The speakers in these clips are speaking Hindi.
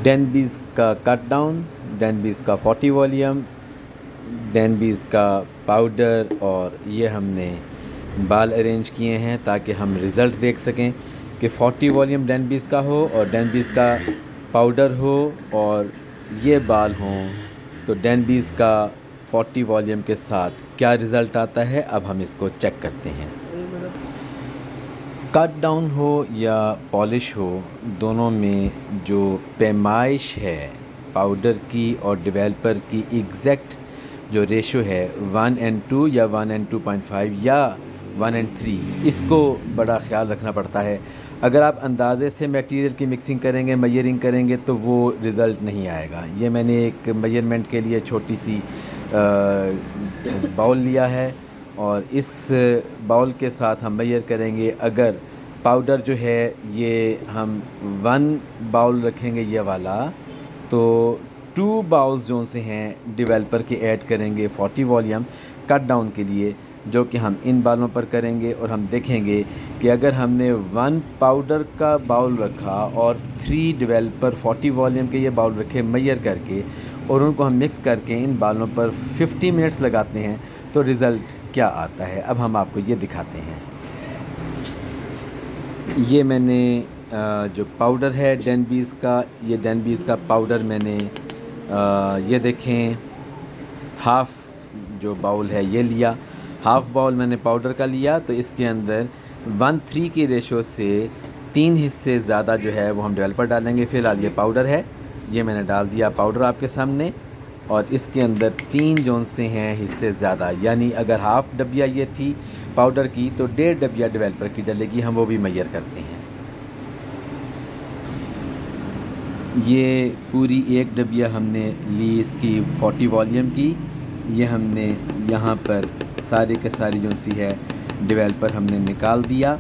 डेनबीज़ का कट डाउन, डेनबीज़ का 40 वॉल्यूम, डेनबीज़ का पाउडर, और ये हमने बाल अरेंज किए हैं ताकि हम रिज़ल्ट देख सकें कि 40 वॉल्यूम डेनबीज़ का हो और डेनबीज़ का पाउडर हो और ये बाल हों, तो डेनबीज़ का 40 वॉल्यूम के साथ क्या रिज़ल्ट आता है, अब हम इसको चेक करते हैं। कट डाउन हो या पॉलिश हो, दोनों में जो पैमाइश है पाउडर की और डेवलपर की एग्जैक्ट जो रेशो है 1:2 या 1:2.5 या 1:3, इसको बड़ा ख्याल रखना पड़ता है। अगर आप अंदाज़े से मटेरियल की मिक्सिंग करेंगे, मेजरिंग करेंगे, तो वो रिज़ल्ट नहीं आएगा। ये मैंने एक मेजरमेंट के लिए छोटी सी बाउल लिया है और इस बाउल के साथ हम मेजर करेंगे। अगर पाउडर जो है ये हम 1 बाउल रखेंगे ये वाला, तो 2 बाउल्स जो से हैं डेवलपर के ऐड करेंगे 40 वॉल्यूम कट डाउन के लिए, जो कि हम इन बालों पर करेंगे। और हम देखेंगे कि अगर हमने 1 पाउडर का बाउल रखा और 3 डेवलपर 40 वॉल्यूम के ये बाउल रखे मेजर करके और उनको हम मिक्स करके इन बालों पर 50 मिनट्स लगाते हैं, तो रिज़ल्ट क्या आता है अब हम आपको ये दिखाते हैं। ये मैंने जो पाउडर है डेनबीज़ का, ये डेनबीज़ का पाउडर मैंने ये देखें हाफ़ जो बाउल है ये लिया, हाफ़ बाउल मैंने पाउडर का लिया, तो इसके अंदर 1:3 की रेशो से 3 हिस्से ज़्यादा जो है वो हम डेवलपर डालेंगे। फ़िलहाल ये पाउडर है, ये मैंने डाल दिया पाउडर आपके सामने, और इसके अंदर 3 जोन से हैं हिस्से ज़्यादा, यानी अगर हाफ़ डबिया ये थी पाउडर की तो 1.5 डबिया डेवलपर की डलेगी, हम वो भी मेजर करते हैं। ये पूरी 1 डबिया हमने ली इसकी 40 वॉल्यूम की, ये हमने यहाँ पर सारी के सारी जो सी है डेवलपर हमने निकाल दिया।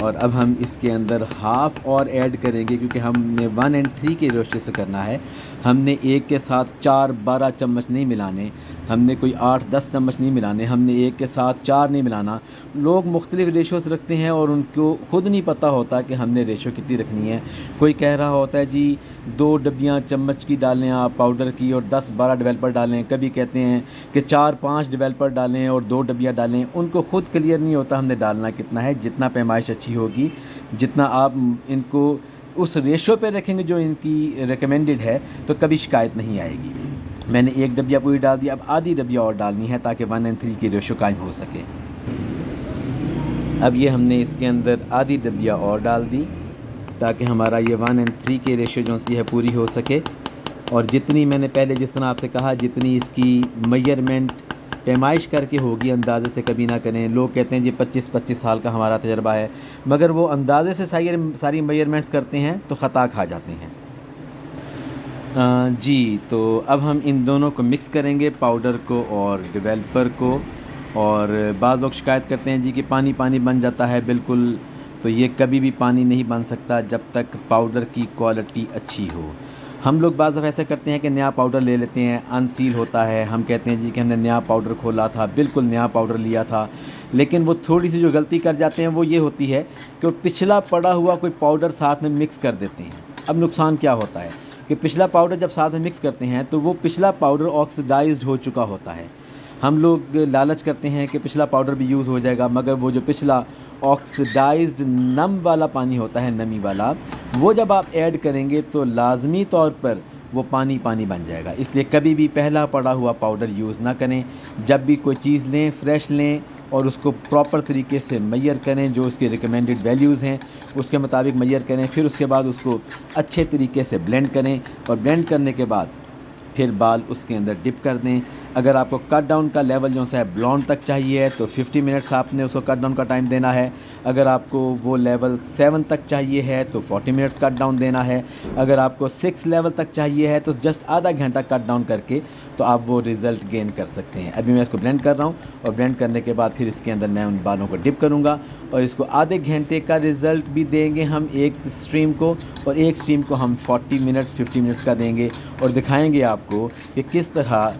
और अब हम इसके अंदर हाफ़ और ऐड करेंगे, क्योंकि हमने 1:3 के रेशो से करना है। हमने एक के साथ 4-12 चम्मच नहीं मिलाने, हमने कोई 8-10 चम्मच नहीं मिलाने, हमने एक के साथ 4 नहीं मिलाना। लोग मुख्तलिफ़ रेशोज़ रखते हैं और उनको ख़ुद नहीं पता होता कि हमने रेशो कितनी रखनी है। कोई कह रहा होता है जी 2 डब्बियाँ चम्मच की डालें आप पाउडर की और 10-12 डेवलपर डालें, कभी कहते हैं कि 4-5 डेवलपर डालें और 2 डब्बियाँ डालें। उनको ख़ुद क्लियर नहीं होता हमने डालना कितना है। जितना पैमाइश अच्छी होगी, जितना आप इनको उस रेशो पे रखेंगे जो इनकी रिकमेंडेड है, तो कभी शिकायत नहीं आएगी। मैंने 1 डब्बिया पूरी डाल दी, अब आधी डब्बिया और डालनी है ताकि 1:3 की रेशो कायम हो सके। अब ये हमने इसके अंदर आधी डब्बिया और डाल दी ताकि हमारा ये 1:3 के रेशो जो सी है पूरी हो सके। और जितनी मैंने पहले जिस तरह आपसे कहा, जितनी इसकी मेजरमेंट पैमाइश करके होगी, अंदाज़े से कभी ना करें। लोग कहते हैं जी 25-25 साल का हमारा तजर्बा है, मगर वो अंदाज़े से सारी मेजरमेंट्स करते हैं तो ख़ता खा जाते हैं। जी, तो अब हम इन दोनों को मिक्स करेंगे, पाउडर को और डेवलपर को। और बाद लोग शिकायत करते हैं जी कि पानी पानी बन जाता है बिल्कुल, तो ये कभी भी पानी नहीं बन सकता जब तक पाउडर की क्वालिटी अच्छी हो। हम लोग बाज़ दफ़ा ऐसा करते हैं कि नया पाउडर ले लेते हैं, अनसील होता है, हम कहते हैं जी कि हमने नया पाउडर खोला था, बिल्कुल नया पाउडर लिया था। लेकिन वो थोड़ी सी जो गलती कर जाते हैं वो ये होती है कि वो पिछला पड़ा हुआ कोई पाउडर साथ में मिक्स कर देते हैं। अब नुकसान क्या होता है कि पिछला पाउडर जब साथ में मिक्स करते हैं तो वो पिछला पाउडर ऑक्सीडाइज्ड हो चुका होता है। हम लोग लालच करते हैं कि पिछला पाउडर भी यूज़ हो जाएगा, मगर वो जो पिछला ऑक्सीडाइज्ड नम वाला पानी होता है, नमी वाला, वो जब आप ऐड करेंगे तो लाजमी तौर पर वो पानी पानी बन जाएगा। इसलिए कभी भी पहला पड़ा हुआ पाउडर यूज़ ना करें। जब भी कोई चीज़ लें, फ्रेश लें और उसको प्रॉपर तरीके से मेजर करें, जो उसके रिकमेंडेड वैल्यूज़ हैं उसके मुताबिक मेजर करें। फिर उसके बाद उसको अच्छे तरीके से ब्लेंड करें और ब्लेंड करने के बाद फिर बाल उसके अंदर डिप कर दें। अगर आपको कट डाउन का लेवल जो है ब्लॉन्ड तक चाहिए तो 50 मिनट्स आपने उसको कट डाउन का टाइम देना है। अगर आपको वो लेवल 7 तक चाहिए है तो 40 मिनट्स कट डाउन देना है। अगर आपको 6 लेवल तक चाहिए है तो जस्ट आधा घंटा कट डाउन करके तो आप वो रिज़ल्ट गेन कर सकते हैं। अभी मैं इसको ब्लेंड कर रहा हूँ और ब्लेंड करने के बाद फिर इसके अंदर मैं उन बालों को डिप करूँगा और इसको आधे घंटे का रिज़ल्ट भी देंगे हम एक स्ट्रीम को, और एक स्ट्रीम को हम 40 मिनट्स 50 मिनट्स का देंगे और दिखाएंगे आपको कि किस तरह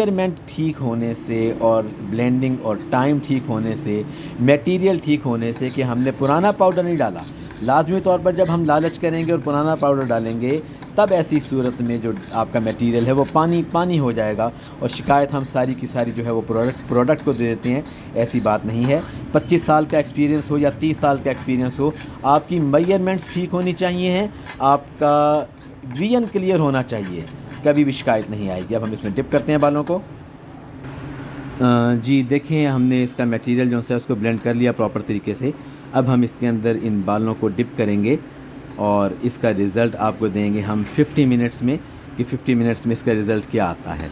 मेजरमेंट ठीक होने से और ब्लेंडिंग और टाइम ठीक होने से, मटेरियल ठीक होने से कि हमने पुराना पाउडर नहीं डाला। लाजमी तौर पर जब हम लालच करेंगे और पुराना पाउडर डालेंगे तब ऐसी सूरत में जो आपका मटेरियल है वो पानी पानी हो जाएगा और शिकायत हम सारी की सारी जो है वो प्रोडक्ट को दे देते हैं। ऐसी बात नहीं है। 25 साल का एक्सपीरियंस हो या 30 साल का एक्सपीरियंस हो, आपकी मेजरमेंट्स ठीक होनी चाहिए हैं, आपका विजन क्लियर होना चाहिए, कभी भी शिकायत नहीं आएगी। अब हम इसमें डिप करते हैं बालों को। जी देखें, हमने इसका मटेरियल जो है उसको ब्लेंड कर लिया प्रॉपर तरीके से। अब हम इसके अंदर इन बालों को डिप करेंगे और इसका रिज़ल्ट आपको देंगे हम 50 मिनट्स में कि 50 मिनट्स में इसका रिज़ल्ट क्या आता है।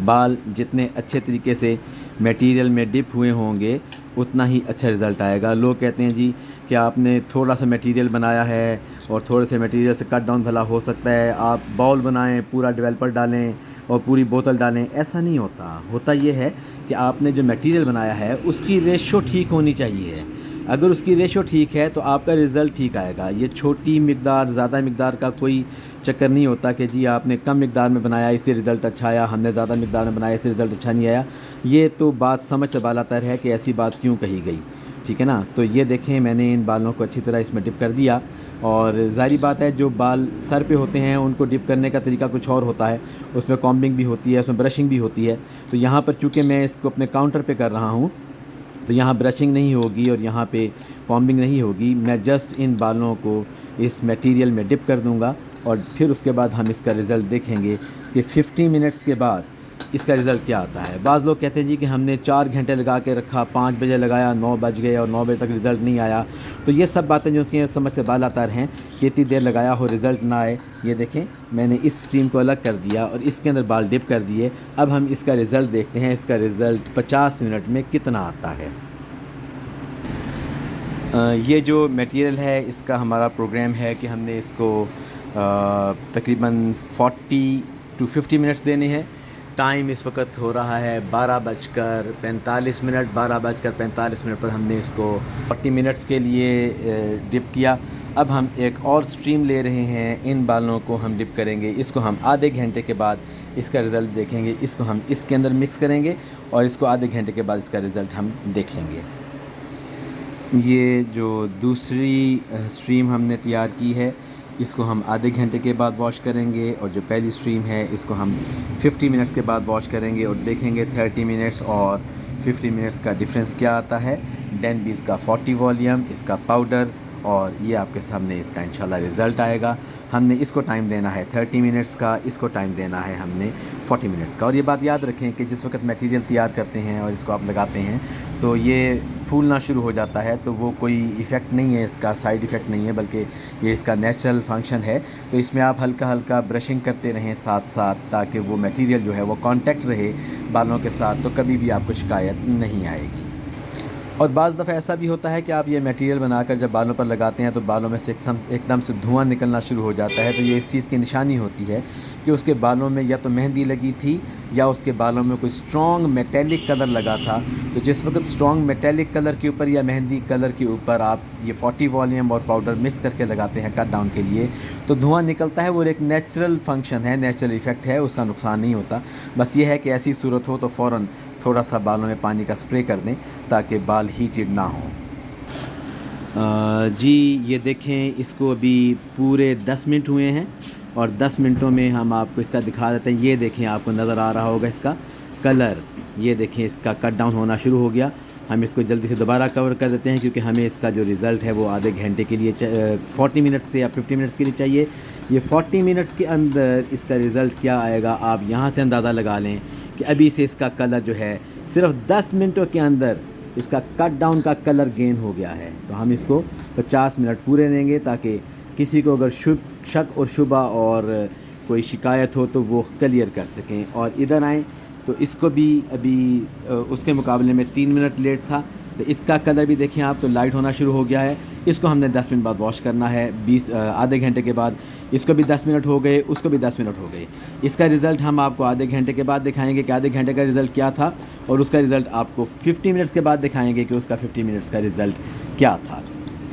बाल जितने अच्छे तरीके से मटेरियल में डिप हुए होंगे उतना ही अच्छा रिज़ल्ट आएगा। लोग कहते हैं जी कि आपने थोड़ा सा मटेरियल बनाया है और थोड़े से मटेरियल से कट डाउन भला हो सकता है, आप बाउल बनाएं, पूरा डेवलपर डालें और पूरी बोतल डालें। ऐसा नहीं होता। होता ये है कि आपने जो मटेरियल बनाया है उसकी रेशो ठीक होनी चाहिए। अगर उसकी रेशो ठीक है तो आपका रिज़ल्ट ठीक आएगा। ये छोटी मिकदार ज़्यादा मिकदार का कोई चक्कर नहीं होता कि जी आपने कम मिकदार में बनाया इससे रिज़ल्ट अच्छा आया, हमने ज़्यादा मिकदार में बनाया इससे रिज़ल्ट अच्छा नहीं आया। ये तो बात समझ से बालातर है कि ऐसी बात क्यों कही गई, ठीक है ना। तो ये देखें, मैंने इन बालों को अच्छी तरह इसमें डिप कर दिया और ज़ाहिर बात है जो बाल सर पे होते हैं उनको डिप करने का तरीका कुछ और होता है, उसमें कॉम्बिंग भी होती है, उसमें ब्रशिंग भी होती है। तो यहाँ पर चूँकि मैं इसको अपने काउंटर पे कर रहा हूँ तो यहाँ ब्रशिंग नहीं होगी और यहाँ पे कॉम्बिंग नहीं होगी। मैं जस्ट इन बालों को इस मटेरियल में डिप कर दूँगा और फिर उसके बाद हम इसका रिज़ल्ट देखेंगे कि 50 मिनट्स के बाद इसका रिज़ल्ट क्या आता है। बाज़ लोग कहते हैं जी कि हमने 4 घंटे लगा के रखा, 5 बजे लगाया, 9 बज गए और 9 बजे तक रिज़ल्ट नहीं आया। तो ये सब बातें जो उसकी समझ से बालातर हैं कि इतनी देर लगाया हो रिज़ल्ट ना आए। ये देखें, मैंने इस स्ट्रीम को अलग कर दिया और इसके अंदर बाल डिप कर दिए। अब हम इसका रिज़ल्ट देखते हैं, इसका रिज़ल्ट 50 मिनट में कितना आता है। ये जो मटेरियल है इसका हमारा प्रोग्राम है कि हमने इसको तकरीबन 40 to 50 मिनट्स देने हैं। टाइम इस वक्त हो रहा है 12:45। 12:45 पर हमने इसको 40 मिनट्स के लिए डिप किया। अब हम एक और स्ट्रीम ले रहे हैं, इन बालों को हम डिप करेंगे। इसको हम आधे घंटे के बाद इसका रिज़ल्ट देखेंगे। इसको हम इसके अंदर मिक्स करेंगे और इसको आधे घंटे के बाद इसका रिज़ल्ट हम देखेंगे। ये जो दूसरी स्ट्रीम हमने तैयार की है इसको हम आधे घंटे के बाद वॉश करेंगे और जो पहली स्ट्रीम है इसको हम 50 मिनट्स के बाद वॉश करेंगे और देखेंगे 30 मिनट्स और 50 मिनट्स का डिफरेंस क्या आता है। डेनबीज़ का 40 वॉल्यूम, इसका पाउडर, और ये आपके सामने इसका इंशाल्लाह रिज़ल्ट आएगा। हमने इसको टाइम देना है 30 मिनट्स का, इसको टाइम देना है हमने 40 मिनट्स का। और ये बात याद रखें कि जिस वक्त मटेरियल तैयार करते हैं और इसको आप लगाते हैं तो ये फूलना शुरू हो जाता है, तो वो कोई इफ़ेक्ट नहीं है, इसका साइड इफ़ेक्ट नहीं है, बल्कि ये इसका नेचुरल फंक्शन है। तो इसमें आप हल्का हल्का ब्रशिंग करते रहें साथ साथ, ताकि वो मटेरियल जो है वो कांटेक्ट रहे बालों के साथ, तो कभी भी आपको शिकायत नहीं आएगी। और बाज़ दफ़ा ऐसा भी होता है कि आप ये मटेरियल बनाकर जब बालों पर लगाते हैं तो बालों में से एकदम से धुआं निकलना शुरू हो जाता है। तो ये इस चीज़ की निशानी होती है कि उसके बालों में या तो मेहंदी लगी थी या उसके बालों में कोई स्ट्रॉन्ग मेटेलिक कलर लगा था। तो जिस वक्त स्ट्रॉन्ग मेटेलिक कलर के ऊपर या मेहंदी कलर के ऊपर आप ये 40 वॉल्यूम और पाउडर मिक्स करके लगाते हैं कट डाउन के लिए, तो धुआं निकलता है। वो एक नेचुरल फंक्शन है, नेचुरल इफ़ेक्ट है, उसका नुकसान नहीं होता। बस ये है कि ऐसी सूरत हो तो फ़ौरन थोड़ा सा बालों में पानी का स्प्रे कर दें ताकि बाल हीटेड ना हों। जी ये देखें, इसको अभी पूरे 10 मिनट हुए हैं और 10 मिनटों में हम आपको इसका दिखा देते हैं। ये देखें, आपको नज़र आ रहा होगा इसका कलर। ये देखें, इसका कट डाउन होना शुरू हो गया। हम इसको जल्दी से दोबारा कवर कर देते हैं क्योंकि हमें इसका जो रिज़ल्ट है वो आधे घंटे के लिए 40 मिनट्स से या 50 मिनट्स के लिए चाहिए। ये 40 मिनट्स के अंदर इसका रिज़ल्ट क्या आएगा आप यहाँ से अंदाज़ा लगा लें कि अभी से इसका कलर जो है सिर्फ 10 मिनटों के अंदर इसका कट डाउन का कलर गेन हो गया है। तो हम इसको 50 मिनट पूरे देंगे ताकि किसी को अगर शक और शुबा और कोई शिकायत हो तो वो क्लियर कर सकें। और इधर आएँ तो इसको भी अभी उसके मुकाबले में 3 मिनट लेट था, तो इसका कलर भी देखें आप तो लाइट होना शुरू हो गया है। इसको हमने 10 मिनट बाद वॉश करना है, आधे घंटे के बाद। इसको भी 10 मिनट हो गए, उसको भी 10 मिनट हो गए। इसका रिज़ल्ट हम आपको आधे घंटे के बाद दिखाएंगे कि आधे घंटे का रिज़ल्ट क्या था, और उसका रिज़ल्ट आपको 50 मिनट्स के बाद दिखाएंगे कि उसका 50 मिनट्स का रिज़ल्ट क्या था।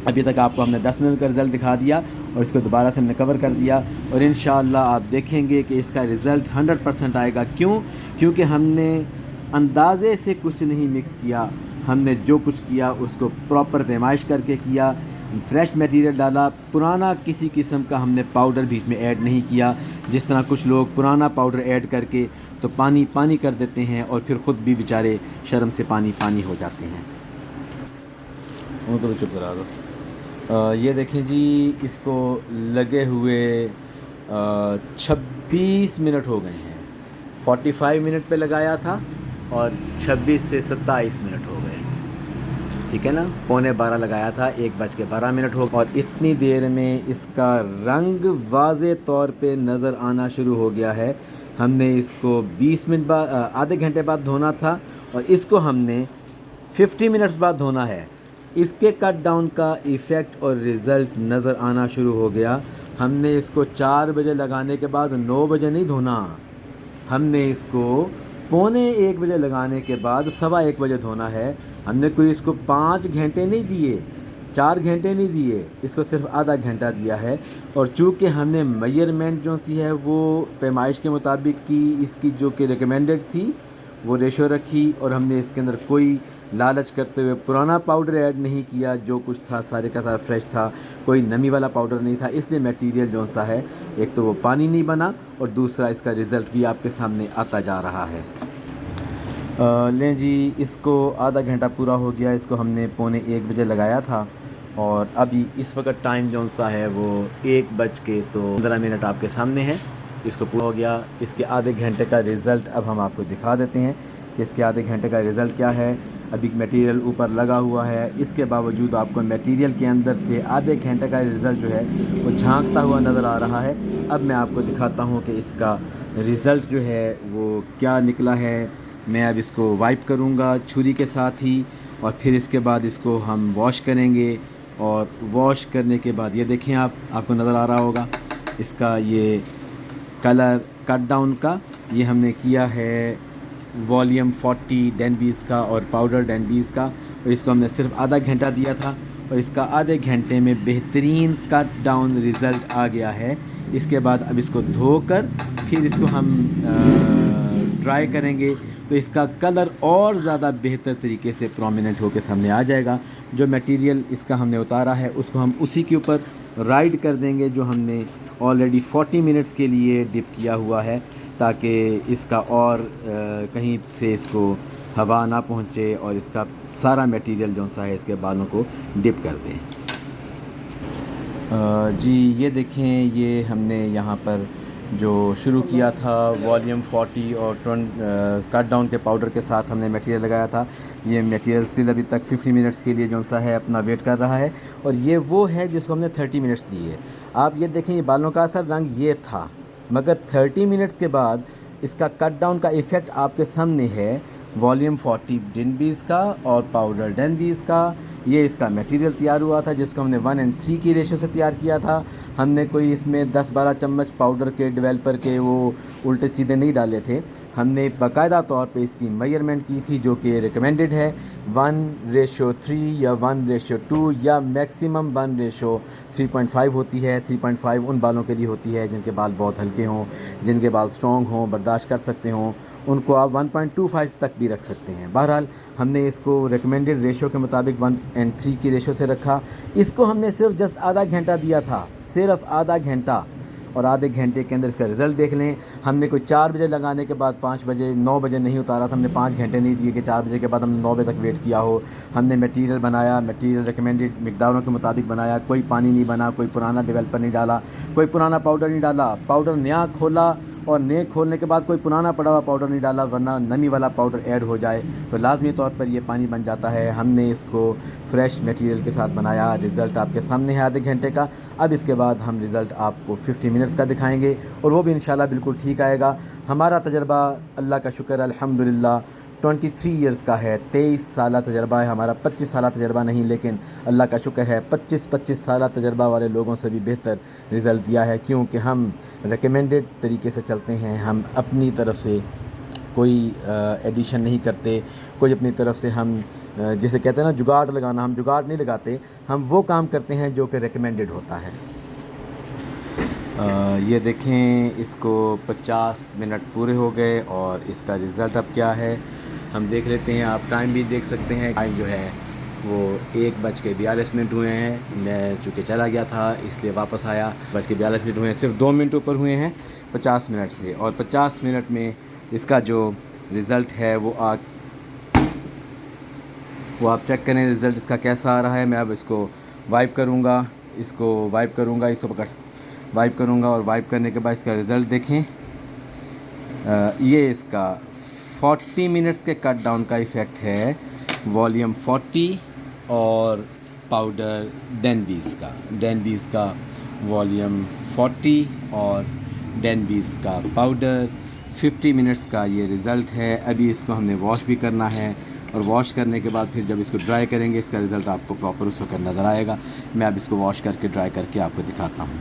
अभी तक आपको हमने 10 मिनट का रिज़ल्ट दिखा दिया और इसको दोबारा से हमने कवर कर दिया और इंशाअल्लाह आप देखेंगे कि इसका रिज़ल्ट 100% आएगा। क्यों? क्योंकि हमने अंदाज़े से कुछ नहीं मिक्स किया, हमने जो कुछ किया उसको प्रॉपर पैमाइश करके किया, फ्रेश मटेरियल डाला, पुराना किसी किस्म का हमने पाउडर बीच में ऐड नहीं किया। जिस तरह कुछ लोग पुराना पाउडर ऐड करके तो पानी पानी कर देते हैं और फिर ख़ुद भी बेचारे शर्म से पानी पानी हो जाते हैं। उनको तो चुप करा दो। ये देखें जी, इसको लगे हुए 26 मिनट हो गए हैं। 45 मिनट पे लगाया था और 26 से 27 मिनट हो गए, ठीक है ना। 11:15 लगाया था, 1:12 हो और इतनी देर में इसका रंग वाज़े तौर पे नज़र आना शुरू हो गया है। हमने इसको 20 मिनट बाद, आधे घंटे बाद धोना था और इसको हमने 50 मिनट्स बाद धोना है। इसके कट डाउन का इफ़ेक्ट और रिज़ल्ट नज़र आना शुरू हो गया। हमने इसको 4 बजे लगाने के बाद 9 बजे नहीं धोना, हमने इसको 1:45 लगाने के बाद 1:15 बजे धोना है। हमने कोई इसको 5 घंटे नहीं दिए, 4 घंटे नहीं दिए, इसको सिर्फ आधा घंटा दिया है। और चूँकि हमने मेजरमेंट जो सी है वो पैमाइश के मुताबिक की, इसकी जो कि रिकमेंडेड थी वो रेशो रखी और हमने इसके अंदर कोई लालच करते हुए पुराना पाउडर ऐड नहीं किया। जो कुछ था सारे का सारा फ्रेश था, कोई नमी वाला पाउडर नहीं था। इसलिए मटेरियल जो सा है, एक तो वो पानी नहीं बना और दूसरा इसका रिज़ल्ट भी आपके सामने आता जा रहा है। लें जी, इसको आधा घंटा पूरा हो गया। इसको हमने 1:45 लगाया था और अभी इस वक्त टाइम जो सा है वो 1:15 आपके सामने है। इसको पूरा हो गया। इसके आधे घंटे का रिज़ल्ट अब हम आपको दिखा देते हैं कि इसके आधे घंटे का रिज़ल्ट क्या है। अभी मटेरियल ऊपर लगा हुआ है, इसके बावजूद आपको मटेरियल के अंदर से आधे घंटे का रिज़ल्ट जो है वो झांकता हुआ नज़र आ रहा है। अब मैं आपको दिखाता हूँ कि इसका रिज़ल्ट जो है वो क्या निकला है। मैं अब इसको वाइप करूँगा छुरी के साथ ही और फिर इसके बाद इसको हम वॉश करेंगे। और वॉश करने के बाद ये देखें, आपको नज़र आ रहा होगा इसका ये कलर कट डाउन का। ये हमने किया है वॉल्यूम 40 डेनबीज़ का और पाउडर डेनबीज़ का, और इसको हमने सिर्फ आधा घंटा दिया था और इसका आधे घंटे में बेहतरीन कट डाउन रिज़ल्ट आ गया है। इसके बाद अब इसको धोकर फिर इसको हम ड्राई करेंगे तो इसका कलर और ज़्यादा बेहतर तरीके से प्रोमिनेंट होकर सामने आ जाएगा। जो मटेरियल इसका हमने उतारा है उसको हम उसी के ऊपर राइड कर देंगे जो हमने ऑलरेडी 40 मिनट्स के लिए डिप किया हुआ है, ताकि इसका और कहीं से इसको हवा ना पहुँचे और इसका सारा मटेरियल जो सा है इसके बालों को डिप कर दें। जी ये देखें, ये हमने यहाँ पर जो शुरू किया था वॉल्यूम 40 और कट डाउन के पाउडर के साथ हमने मटेरियल लगाया था। ये मटेरियल स्टिल अभी तक 50 मिनट्स के लिए जो सा है अपना वेट कर रहा है और ये वो है जिसको हमने 30 मिनट्स दिए। आप ये देखें, ये बालों का असर रंग ये था, मगर 30 मिनट्स के बाद इसका कट डाउन का इफ़ेक्ट आपके सामने है। वॉल्यूम 40 डेनबीज़ का और पाउडर डेनबीज़ का ये इसका मटेरियल तैयार हुआ था, जिसको हमने 1:3 की रेशो से तैयार किया था। हमने कोई इसमें 10-12 चम्मच पाउडर के डेवलपर के वो उल्टे सीधे नहीं डाले थे। हमने बाकायदा तौर पे इसकी मेजरमेंट की थी जो कि रिकमेंडेड है 1:3 या 1:2 या मैक्सिमम 1:3.5 होती है। 3.5 उन बालों के लिए होती है जिनके बाल बहुत हल्के हों, जिनके बाल स्ट्रॉन्ग हों, बर्दाश्त कर सकते हों, उनको आप 1.25 तक भी रख सकते हैं। बहरहाल हमने इसको रिकमेंडेड रेशो के मुताबिक 1:3 की रेशो से रखा। इसको हमने सिर्फ जस्ट आधा घंटा दिया था, सिर्फ आधा घंटा, और आधे घंटे के अंदर इसका रिज़ल्ट देख लें। हमने कोई 4 बजे लगाने के बाद 5 बजे 9 बजे नहीं उतारा था। हमने 5 घंटे नहीं दिए कि 4 बजे के बाद हमने 9 बजे तक वेट किया हो। हमने मटेरियल बनाया, मटेरियल रिकमेंडेड मिकदारों के मुताबिक बनाया। कोई पानी नहीं बना, कोई पुराना डेवलपर नहीं डाला, कोई पुराना पाउडर नहीं डाला। पाउडर नया खोला और नए खोलने के बाद कोई पुराना पड़ा हुआ पाउडर नहीं डाला, वरना नमी वाला पाउडर ऐड हो जाए तो लाजमी तौर पर ये पानी बन जाता है। हमने इसको फ्रेश मटेरियल के साथ बनाया। रिज़ल्ट आपके सामने है आधे घंटे का। अब इसके बाद हम रिज़ल्ट आपको 50 मिनट्स का दिखाएंगे और वो भी इंशाल्लाह बिल्कुल ठीक आएगा। हमारा तजर्बा अल्लाह का शुक्र अल्हम्दुलिल्लाह 23 ईयर्स का है, 23 साल तजर्बा है हमारा। 25 साल तजर्बा नहीं, लेकिन अल्लाह का शुक्र है 25 साल तजर्बा वाले लोगों से भी बेहतर रिज़ल्ट दिया है, क्योंकि हम रिकमेंडेड तरीके से चलते हैं। हम अपनी तरफ से कोई एडिशन नहीं करते, कोई अपनी तरफ से हम जैसे कहते हैं ना जुगाड़ लगाना, हम जुगाड़ नहीं लगाते। हम वो काम करते हैं जो कि रिकमेंडेड होता है। ये देखें, इसको 50 मिनट पूरे हो गए और इसका रिज़ल्ट अब क्या है हम देख लेते हैं। आप टाइम भी देख सकते हैं, टाइम जो है वो 1:42 हुए हैं। मैं चूँकि चला गया था इसलिए वापस आया, 1:42 हुए हैं। सिर्फ 2 मिनट ऊपर हुए हैं 50 मिनट से, और 50 मिनट में इसका जो रिज़ल्ट है वो आप चेक करें रिज़ल्ट इसका कैसा आ रहा है। मैं अब इसको वाइप करूँगा, इसको पकड़ वाइप करूँगा, और वाइप करने के बाद इसका रिज़ल्ट देखें। ये इसका 40 मिनट्स के कट डाउन का इफ़ेक्ट है, वॉल्यूम 40 और पाउडर डेनबीज़ का वॉल्यूम 40 और डेनबीज़ का पाउडर 50 मिनट्स का ये रिज़ल्ट है। अभी इसको हमने वॉश भी करना है, और वॉश करने के बाद फिर जब इसको ड्राई करेंगे इसका रिज़ल्ट आपको प्रॉपर उस वक्त नज़र आएगा। मैं अब इसको वॉश करके ड्राई करके आपको दिखाता हूँ।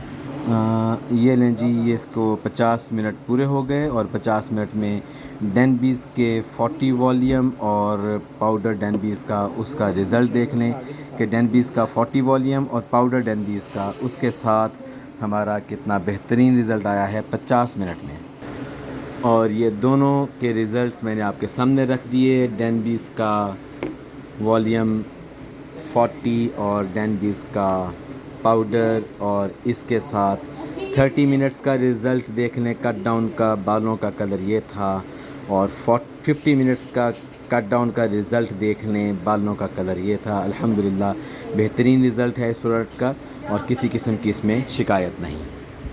ये लें जी, ये इसको 50 मिनट पूरे हो गए, और 50 मिनट में डेनबीज़ के 40 वॉल्यूम और पाउडर डेनबीज़ का उसका रिज़ल्ट देख लें कि डेनबीज़ का 40 वॉल्यूम और पाउडर डेनबीज़ का उसके साथ हमारा कितना बेहतरीन रिज़ल्ट आया है 50 मिनट में। और ये दोनों के रिज़ल्ट्स मैंने आपके सामने रख दिए। डेनबीज़ का वॉल्यूम 40 और डेनबीज़ का पाउडर, और इसके साथ 30 मिनट्स का रिज़ल्ट देख लें। कट डाउन का बालों का कलर ये था, और 50 मिनट्स का कट डाउन का रिज़ल्ट देख लें, बालों का कलर ये था। अल्हम्दुलिल्लाह बेहतरीन रिज़ल्ट है इस प्रोडक्ट का, और किसी किस्म की इसमें शिकायत नहीं।